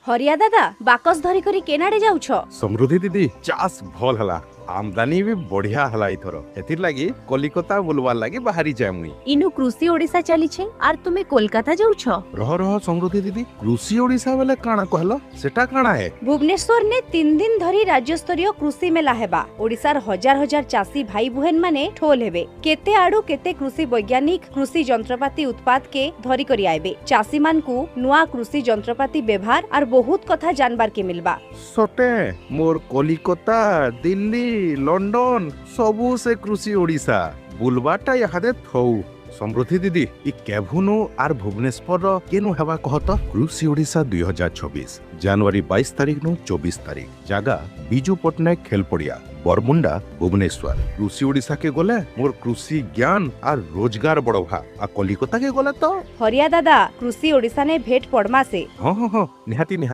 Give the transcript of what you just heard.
हरिया दादा बाकस धरी करी केनाडे जाउछ? समृद्धि दीदी चाष भल हला आमदानी भी बढ़िया हला इथर एथिर लागी कलिकता बुलवार लागी बाहरी जाय मुई। इनु कृषि ओडिशा चली छे आर तुमे कोलकाता जाउछ? रह समृद्धि दीदी कृषि ओडिशा वाले काना कहलो सेटा काना है? भुवनेश्वर ने 3 दिन धरी राज्य स्तरीय कृषि मेला हेबा। ओडिसार हजार हजार चासी भाई बहन माने ठोल हेबे। केते आडू केते कृषि वैज्ञानिक कृषि जंत्रपाति उत्पाद के धरी करी आइबे। चासी मान को नुआ कृषि जंत्रपाति व्यवहार आर बहुत कथा जानबार के मिलबा। सटे मोर कलिकता दिल्ली लंडन सबू से कृषि ओडिशा बुलवाटा यहादे थौ। समृद्धि दीदी इ केभुनु आर भुवनेश्वर केनु हेबा कहत? कृषि ओडिशा 2026 जनवरी 22 तारीख नु 24 तारीख जागा बिजू पटनायक खेल पड़िया बरमुंडा भुवनेश्वर। कृषि ओडिशा के गले मोर कृषि ज्ञान आर रोजगार बड़वा आ कलिकता के गले तो हरिया दादा कृषि ओडिशा ने भेट पड़मा से। हाँ निहाती